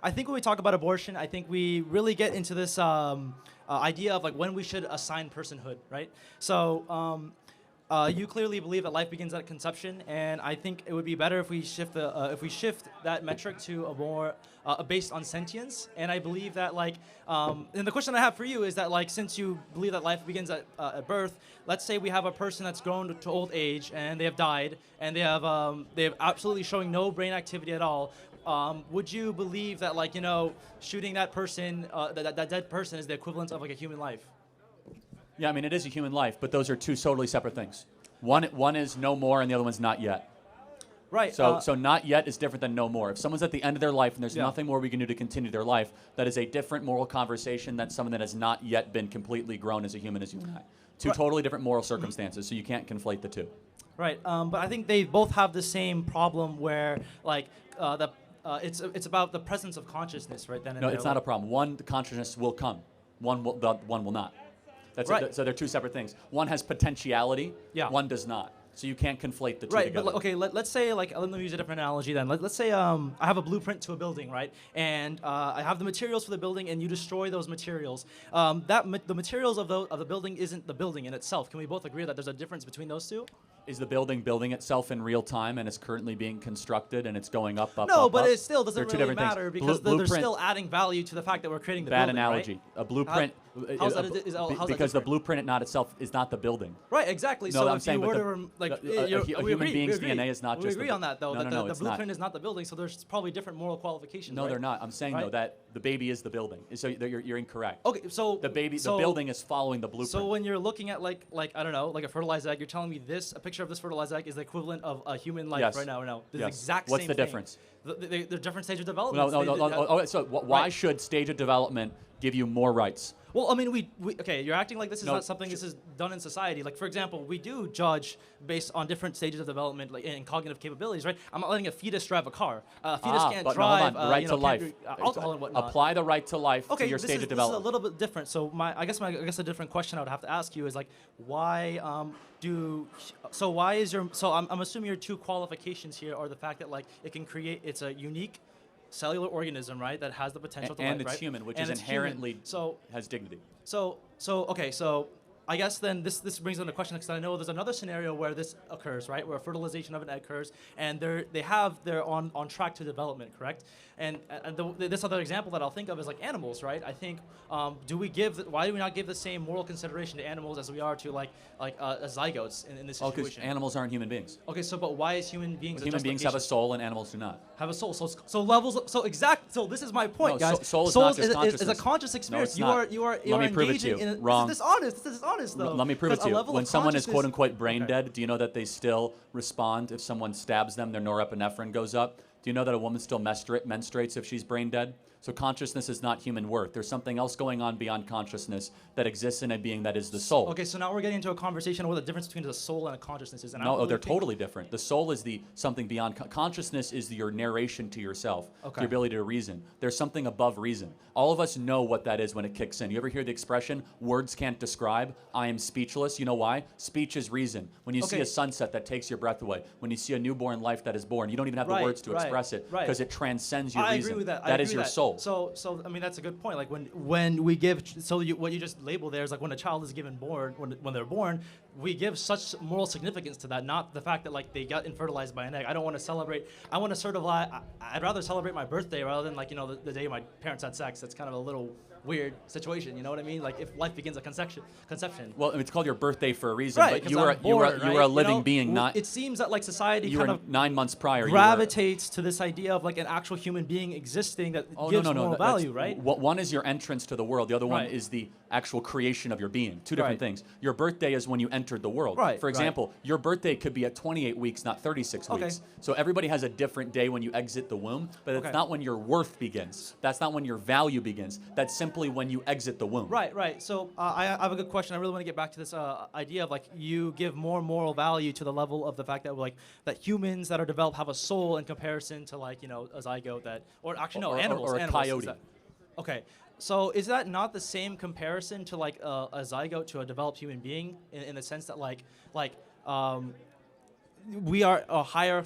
I think when we talk about abortion, I think we really get into this idea of like when we should assign personhood, right? So you clearly believe that life begins at conception, and I think it would be better if we shift that metric to a more based on sentience. And I believe that and the question I have for you is that like since you believe that life begins at birth, let's say we have a person that's grown to old age and they have died and they have absolutely showing no brain activity at all. Would you believe that shooting that person, that dead person, is the equivalent of like a human life? Yeah, I mean, it is a human life, but those are two totally separate things. One is no more, and the other one's not yet. Right. So not yet is different than no more. If someone's at the end of their life and there's nothing more we can do to continue their life, that is a different moral conversation than someone that has not yet been completely grown as a human as you and I. Two totally different moral circumstances, so you can't conflate the two. Right. But I think they both have the same problem where it's about the presence of consciousness, right? No, it's not a problem. One, the consciousness will come. One will not. That's right. it. So they're two separate things. One has potentiality. Yeah. One does not. So you can't conflate the two right, together. But okay, let's say let me use a different analogy then. Let's say I have a blueprint to a building, right? And I have the materials for the building, and you destroy those materials. The materials of the building isn't the building in itself. Can we both agree that there's a difference between those two? Is the building building itself in real time and it's currently being constructed and it's going up? No, but up? it still doesn't really matter because they're still adding value to the fact that we're creating the bad building. analogy. Right? A blueprint. Because the blueprint not itself is not the building. Right, exactly. No, so I'm if saying you were to a human being's DNA is not just. We agree on that though. No, the blueprint is not the building, so there's probably different moral qualifications. No, right? they're not. I'm saying though that the baby is the building. So you're incorrect. Okay, so the building is following the blueprint. So when you're looking at like I don't know, like a fertilized egg, you're telling me a picture of this fertilized egg is the equivalent of a human life right now, or no? Yes. Exact What's same the thing. difference? The different stage of development. No. So why should stage of development give you more rights? Well, I mean, okay, you're acting like this is not something this is done in society. Like, for example, we do judge based on different stages of development, like in cognitive capabilities, right? I'm not letting a fetus drive a car. A fetus can't drive. No, right to life. Alcohol and whatnot. Apply the right to life to your stage of development. This is a little bit different. So I guess a different question I would have to ask you is like, why I'm assuming your two qualifications here are the fact that like it's a unique cellular organism, right, that has the potential to life, and it's right? human, which is inherently has dignity. So I guess then this brings on the question, because I know there's another scenario where this occurs, right, where fertilization of an egg occurs, and they're on track to development, correct? And this other example that I'll think of is like animals, right? I think why do we not give the same moral consideration to animals as we are to zygotes in this situation? Because animals aren't human beings. Okay, but why is human beings? Human beings have a soul and animals do not. Have a soul. So this is my point, guys. Soul is not just consciousness. Is a conscious experience. No, it's not. You are Let me prove it to you. engaging in Wrong. This is dishonest though. Let me prove it to you. When someone is quote unquote brain Okay. dead, do you know that they still respond if someone stabs them? Their norepinephrine goes up. Do you know that a woman still menstruates if she's brain dead? So consciousness is not human worth. There's something else going on beyond consciousness that exists in a being that is the soul. Okay, so now we're getting into a conversation of what the difference between the soul and a consciousness is. And No, they're totally different. The soul is something beyond. Consciousness is your narration to yourself, Okay. the ability to reason. There's something above reason. All of us know what that is when it kicks in. You ever hear the expression, words can't describe? I am speechless. You know why? Speech is reason. When you see a sunset that takes your breath away, when you see a newborn life that is born, you don't even have the words to express it because it transcends your reason. I agree with that. That is your soul. So I mean, that's a good point. Like when we give, what you just labeled there is like when a child is given born, when they're born, we give such moral significance to that, not the fact that like they got infertilized by an egg. I don't want to celebrate. I want to sort of I'd rather celebrate my birthday rather than like the day my parents had sex. That's kind of a little weird situation. You know what I mean? Like if life begins at conception. Well, it's called your birthday for a reason. Right, But you are a living being, not. It seems that like society You kind were of 9 months prior. gravitates to this idea of like an actual human being existing that gives moral value, right? One is your entrance to the world. The other one Right. is the actual creation of your being. Two different Right. things. Your birthday is when you entered the world. Right, For example, your birthday could be at 28 weeks, not 36 Okay. weeks. So everybody has a different day when you exit the womb, but it's not when your worth begins. That's not when your value begins. That's simply when you exit the womb. Right. So I have a good question. I really want to get back to this idea of like you give more moral value to the level of the fact that like that humans that are developed have a soul in comparison to like a zygote animals or a animals, coyote. Okay. So is that not the same comparison to like a zygote to a developed human being in the sense that we are a higher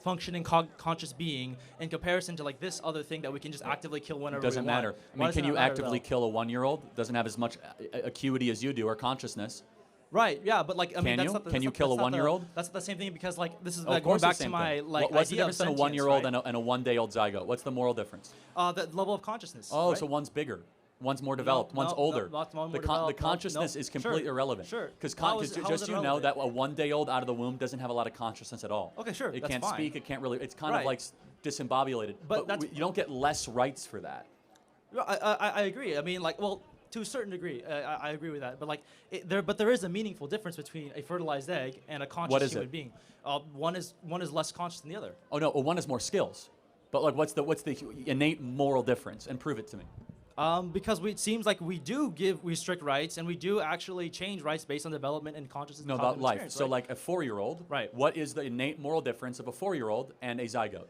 functioning conscious being in comparison to like this other thing that we can just actively kill whenever Doesn't we want. matter. I Why mean, does can it you not matter, actively though? kill a 1-year-old? Doesn't have as much acuity as you do or consciousness. Right, yeah, but like I mean, Can that's you? not the, Can that's you not- kill a that's not the- 1-year-old? That's the same thing because like this is Of like, course going back it's the to same my thing. like What's the idea of difference in a sentience, 1-year-old right? and a 1-day-old zygote? What's the moral difference? The level of consciousness. Oh, right? so one's bigger. One's more developed. One's no, older. not one the more developed, no, consciousness no. is completely Sure, irrelevant. sure. Because How is just it you know that irrelevant? a 1-day-old out of the womb doesn't have a lot of consciousness at all. Okay, sure, It that's can't fine. speak. It can't really. It's kind of Right. like disembobulated. But that's- you don't get less rights for that. I agree. I mean, like, well, to a certain degree, I agree with that. But like, there is a meaningful difference between a fertilized egg and a conscious is human it? being. One is less conscious than the other. Oh no, well, one has more skills. But like, what's the innate moral difference? And prove it to me. Because it seems like we do restrict rights, and we do actually change rights based on development and consciousness. No, and about cognitive life. experience, So right? like a 4-year-old. Right. What is the innate moral difference of a 4-year-old and a zygote?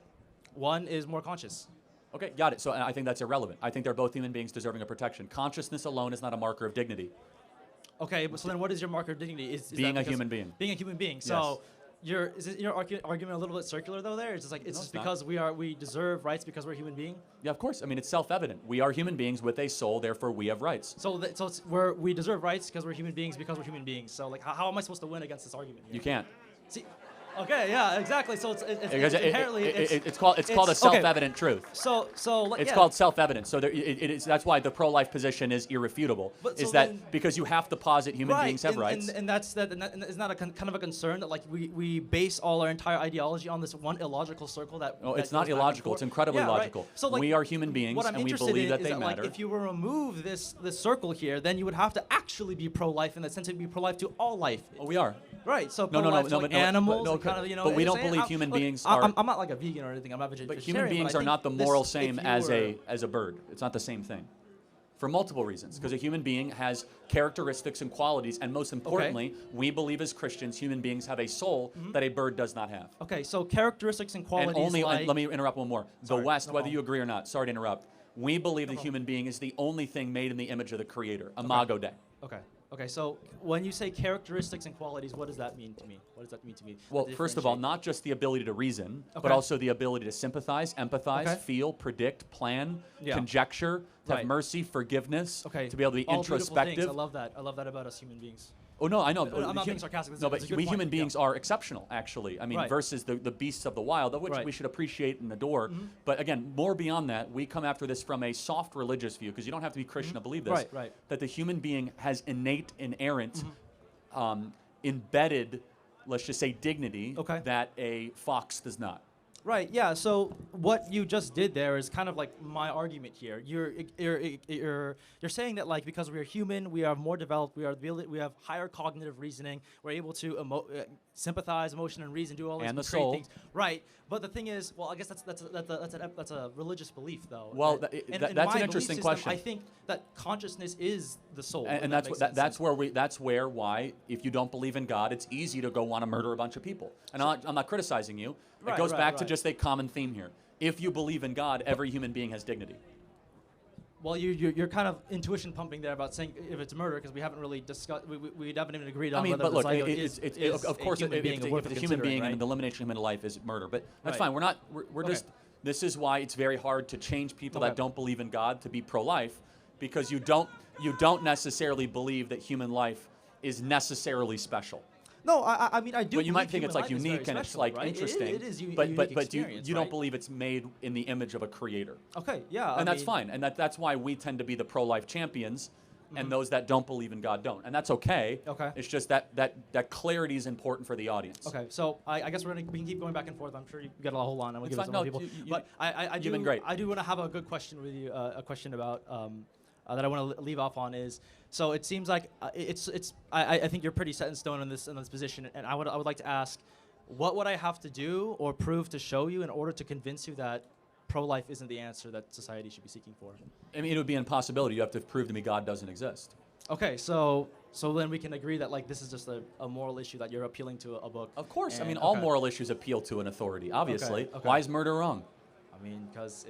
One is more conscious. Okay, got it. So I think that's irrelevant. I think they're both human beings deserving of protection. Consciousness alone is not a marker of dignity. Okay, but so then what is your marker of dignity? Is Being that a because- human being. Being a human being. So is your argument a little bit circular though? There, it's just like it's No, just it's not. because we deserve rights because we're a human being. Yeah, of course. I mean, it's self-evident. We are human beings with a soul, therefore we have rights. So we deserve rights because we're human beings because we're human beings. So like how am I supposed to win against this argument here? You can't. See, okay, yeah, exactly. So it's Because inherently it's called a okay. self-evident truth. So like, It's yeah. called self-evident. So that's why the pro-life position is irrefutable. But is so that then- because you have to posit human right, beings have and, rights. and that's and isn't that a kind of a concern that like we base all our entire ideology on this one illogical circle that? No, that it's not goes back and illogical. forth? It's incredibly Yeah, right. logical. So like, we are human beings, what I'm and we interested believe in that is they that, matter. like, if you were to remove this circle here, then you would have to actually be pro-life in the sense of be pro-life to all life. Oh, we are. Right. So No, no, pro-life to no, like but no, animals, but no, and kind of, you know. but we don't saying- believe I'm- human look, beings I'm are- not like a vegan or anything. I'm not vegetarian. But human beings I are not the think this- moral if same you as were- a bird. It's not the same thing. For multiple reasons. Because a human being has characteristics and qualities, and most importantly, we believe as Christians, human beings have a soul that a bird does not have. Okay, so characteristics and qualities. And only, like, let me interrupt one more. Sorry, The West, no whether problem. you agree or not, sorry to interrupt, we believe the problem. human being is the only thing made in the image of the Creator, Imago Dei. Okay. Okay. So when you say characteristics and qualities, what does that mean to me? What does that mean to me? Well, first of all, Differentiate. not just the ability to reason, but Okay. also the ability to sympathize, empathize, Okay. feel, predict, plan, Yeah. conjecture, to have Right. mercy, forgiveness, Okay. to be able to be All beautiful introspective. things. I love that. I love that about us human beings. Oh no, I know. I'm not being sarcastic. No, It's but a good we point. human Yeah. beings are exceptional, actually. I mean, Right. versus the beasts of the wild, of which Right. Mm-hmm. we should appreciate and adore. But again, more beyond that, we come after this from a soft religious view, because you don't have to be Christian to believe this. Right, right. That the human being has innate, inerrant, embedded, let's just say, dignity Okay. that a fox does not. Right. Yeah. So what you just did there is kind of like my argument here. You're saying that like because we're human, we are more developed. We have higher cognitive reasoning. We're able to sympathize, emotion, and reason, do all these And the great soul. things. Right. But the thing is, well, I guess that's a religious belief though. Well, that- that- in that's my an belief interesting system, question. I think that consciousness is the soul. And if that's makes what, sense. that's where why if you don't believe in God, it's easy to go want to murder a bunch of people. And I'm not criticizing you. It Right, goes right, back to right. just a common theme here. If you believe in God, every human being has dignity. Well, you're kind of intuition pumping there about saying if it's murder because we haven't really discussed. We haven't even agreed on I mean, whether but the look, zygote it's of course, a human being if worth it's a human considering, being right? and the elimination of human life is murder, but that's Right. fine. We're Okay. just. This is why it's very hard to change people Okay. that don't believe in God to be pro-life, because you don't necessarily believe that human life is necessarily special. No, I mean I do. But you might believe think it's human like life is very unique and it's special, like right? interesting. It is but unique but you experience, don't right? believe it's made in the image of a creator. Okay, yeah, And that's fine. And that's why we tend to be the pro-life champions, and those that don't believe in God don't. And that's okay. Okay. It's just that clarity is important for the audience. Okay, so I guess we can keep going back and forth. I'm sure you got a whole lot. I'm gonna It's give it to fine. more No, people. you- But I do. you've been great. I do want to have a good question with you. A question about that I want to leave off on is. So it seems like I think you're pretty set in stone in this position, and I would like to ask, what would I have to do or prove to show you in order to convince you that pro-life isn't the answer that society should be seeking for? I mean, it would be an impossibility. You have to prove to me God doesn't exist. Okay, so then we can agree that like this is just a moral issue that you're appealing to a book. Of course. I And- mean, all okay. moral issues appeal to an authority, obviously. okay. Why is murder wrong? I mean, because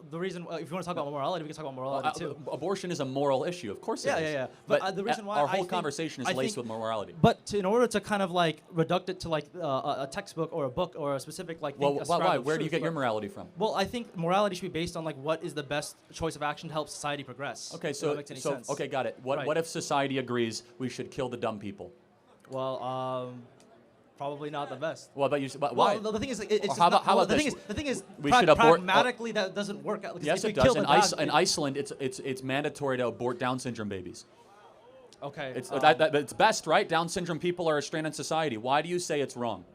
the reason, if you want to talk about morality, we can talk about morality too. Abortion is a moral issue, of course. Yeah, it is. yeah. But the reason why our I whole think- conversation is I laced think- with morality. But in order to kind of like reduct it to like a textbook or a book or a specific like Well, thing, ascribe why? of Where do you truth, get your but- morality from? Well, I think morality should be based on like what is the best choice of action to help society progress. Okay, if so that makes any sense. okay, got it. What Right. if society agrees we should kill the dumb people? Well, probably not the best. Well, but why? Well, the thing is, it's just how about- not, how well, about the this? thing is, We should abort- pragmatically that doesn't work out. Because Yes, if it we kill does. the In dog- Iceland, it's mandatory to abort Down syndrome babies. Okay. It's it's best, right? Down syndrome people are a strain on society. Why do you say it's wrong?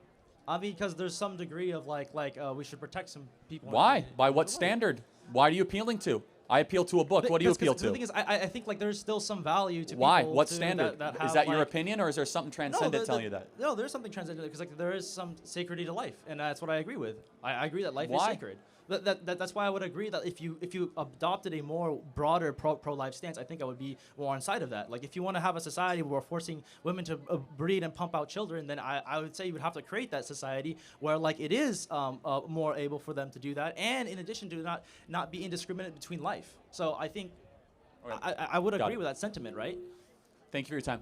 I mean, because there's some degree of like we should protect some people. Why? By what standard? Why are you appealing to? I appeal to a book. What do you appeal to? The thing is, I think like there's still some value to Why? people. What to standard? That Is have, that your like- opinion, or is there something transcendent telling you that? No, there's something transcendent because like there is some sacredity to life, and that's what I agree with. I agree that life is Why? sacred. That's why I would agree that if you adopted a more broader pro-life stance, I think I would be more on side of that. Like if you want to have a society where we're forcing women to breed and pump out children, then I would say you would have to create that society where like it is more able for them to do that, and in addition to not be indiscriminate between life. So I think All right. I would Got agree it. with that sentiment, right? Thank you for your time.